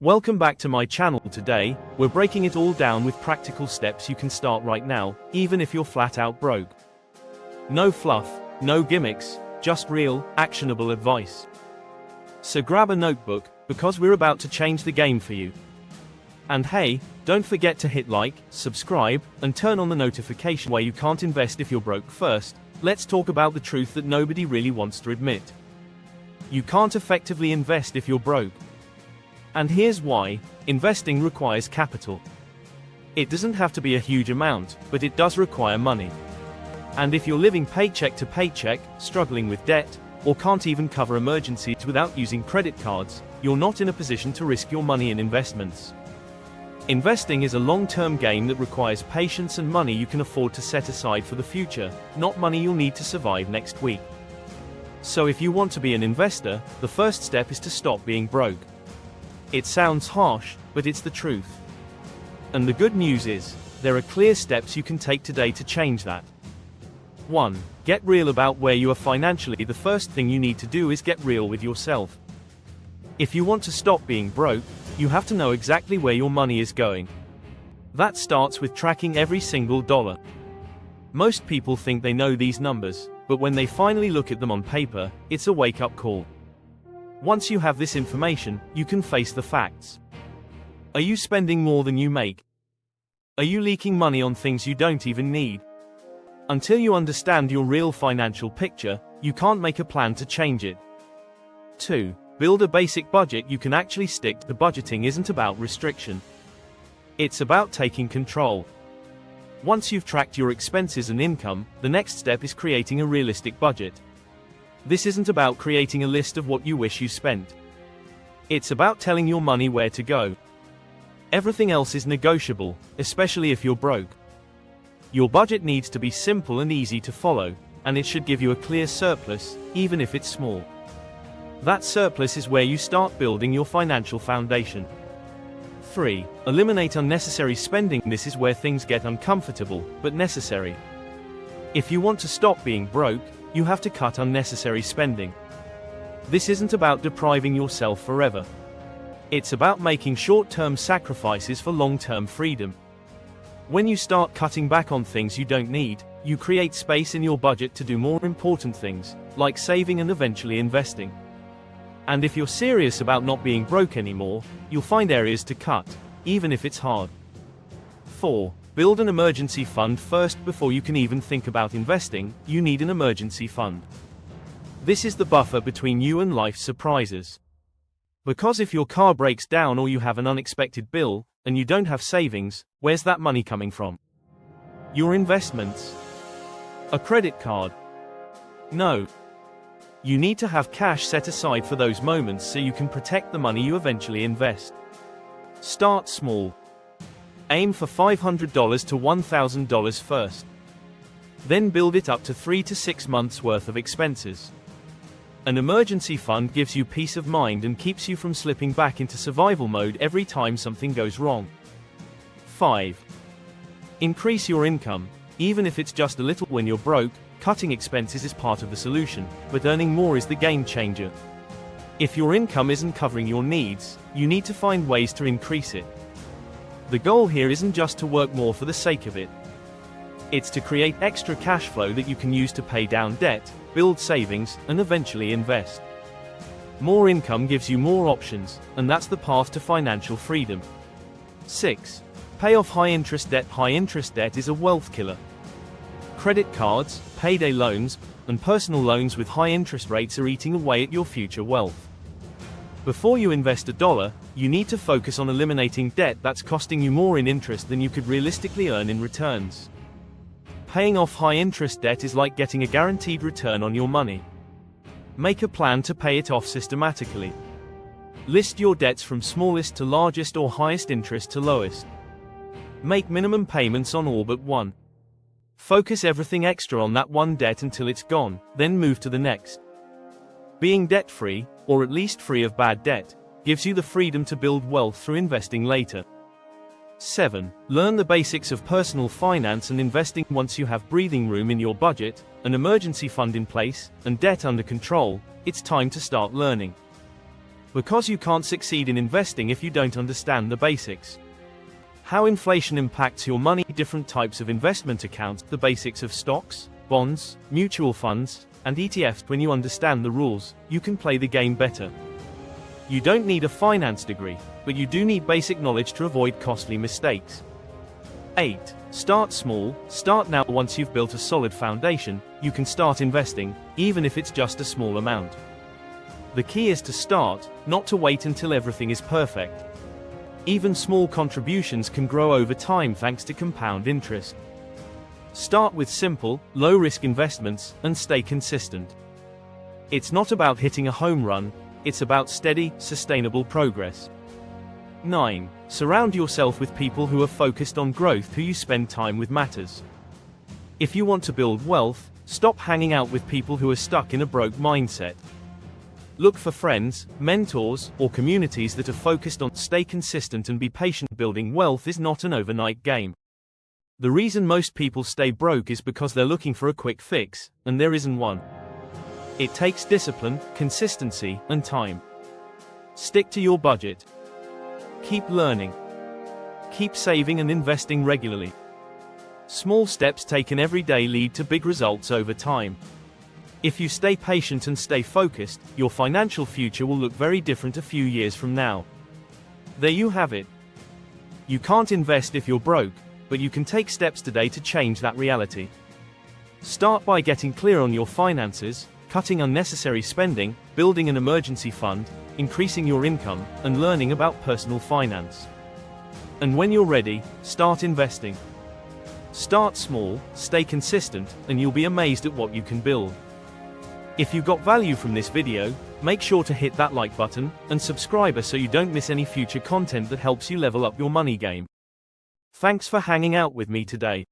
Welcome back to my channel. Today, we're breaking it all down with practical steps you can start right now, even if you're flat out broke. No fluff, no gimmicks, just real, actionable advice. So grab a notebook, because we're about to change the game for you. And hey, don't forget to hit like, subscribe, and turn on the notification where you can't invest if you're broke. First, let's talk about the truth that nobody really wants to admit. You can't effectively invest if you're broke. And here's why: investing requires capital. It doesn't have to be a huge amount, but it does require money. And if you're living paycheck to paycheck, struggling with debt, or can't even cover emergencies without using credit cards, you're not in a position to risk your money in investments. Investing is a long-term game that requires patience and money you can afford to set aside for the future, not money you'll need to survive next week. So if you want to be an investor, the first step is to stop being broke. It sounds harsh, but it's the truth. And the good news is, there are clear steps you can take today to change that. 1. Get real about where you are financially. The first thing you need to do is get real with yourself. If you want to stop being broke, you have to know exactly where your money is going. That starts with tracking every single dollar. Most people think they know these numbers, but when they finally look at them on paper, it's a wake-up call. Once you have this information, you can face the facts. Are you spending more than you make? Are you leaking money on things you don't even need? Until you understand your real financial picture, you can't make a plan to change it. 2. Build a basic budget you can actually stick to. Budgeting isn't about restriction. It's about taking control. Once you've tracked your expenses and income, the next step is creating a realistic budget. This isn't about creating a list of what you wish you spent. It's about telling your money where to go. Everything else is negotiable, especially if you're broke. Your budget needs to be simple and easy to follow, and it should give you a clear surplus, even if it's small. That surplus is where you start building your financial foundation. 3. Eliminate unnecessary spending. This is where things get uncomfortable, but necessary. If you want to stop being broke, you have to cut unnecessary spending. This isn't about depriving yourself forever. It's about making short-term sacrifices for long-term freedom. When you start cutting back on things you don't need, you create space in your budget to do more important things, like saving and eventually investing. And if you're serious about not being broke anymore, you'll find areas to cut, even if it's hard. 4. Build an emergency fund. First, before you can even think about investing, you need an emergency fund. This is the buffer between you and life's surprises. Because if your car breaks down or you have an unexpected bill, and you don't have savings, where's that money coming from? Your investments? A credit card? No. You need to have cash set aside for those moments so you can protect the money you eventually invest. Start small. Aim for $500 to $1,000 first. Then build it up to 3 to 6 months worth of expenses. An emergency fund gives you peace of mind and keeps you from slipping back into survival mode every time something goes wrong. 5. Increase your income, even if it's just a little. When you're broke, cutting expenses is part of the solution, but earning more is the game changer. If your income isn't covering your needs, you need to find ways to increase it. The goal here isn't just to work more for the sake of it. It's to create extra cash flow that you can use to pay down debt, build savings, and eventually invest. More income gives you more options, and that's the path to financial freedom. 6. Pay off high-interest debt. High-interest debt is a wealth killer. Credit cards, payday loans, and personal loans with high interest rates are eating away at your future wealth. Before you invest $1, you need to focus on eliminating debt that's costing you more in interest than you could realistically earn in returns. Paying off high-interest debt is like getting a guaranteed return on your money. Make a plan to pay it off systematically. List your debts from smallest to largest or highest interest to lowest. Make minimum payments on all but one. Focus everything extra on that one debt until it's gone, then move to the next. Being debt-free, or at least free of bad debt, gives you the freedom to build wealth through investing later. 7. Learn the basics of personal finance and investing. Once you have breathing room in your budget, an emergency fund in place, and debt under control, it's time to start learning. Because you can't succeed in investing if you don't understand the basics. How inflation impacts your money, different types of investment accounts, the basics of stocks, bonds, mutual funds, and ETFs. When you understand the rules, you can play the game better. You don't need a finance degree, but you do need basic knowledge to avoid costly mistakes. 8. Start small. Start now. Once you've built a solid foundation, you can start investing, even if it's just a small amount. The key is to start, not to wait until everything is perfect. Even small contributions can grow over time thanks to compound interest. Start with simple, low-risk investments, and stay consistent. It's not about hitting a home run, it's about steady, sustainable progress. 9. Surround yourself with people who are focused on growth, who you spend time with matters. If you want to build wealth, stop hanging out with people who are stuck in a broke mindset. Look for friends, mentors, or communities that are focused on. Stay consistent and be patient. Building wealth is not an overnight game. The reason most people stay broke is because they're looking for a quick fix, and there isn't one. It takes discipline, consistency, and time. Stick to your budget. Keep learning. Keep saving and investing regularly. Small steps taken every day lead to big results over time. If you stay patient and stay focused, your financial future will look very different a few years from now. There you have it. You can't invest if you're broke, but you can take steps today to change that reality. Start by getting clear on your finances, cutting unnecessary spending, building an emergency fund, increasing your income, and learning about personal finance. And when you're ready, start investing. Start small, stay consistent, and you'll be amazed at what you can build. If you got value from this video, make sure to hit that like button, and subscribe so you don't miss any future content that helps you level up your money game. Thanks for hanging out with me today.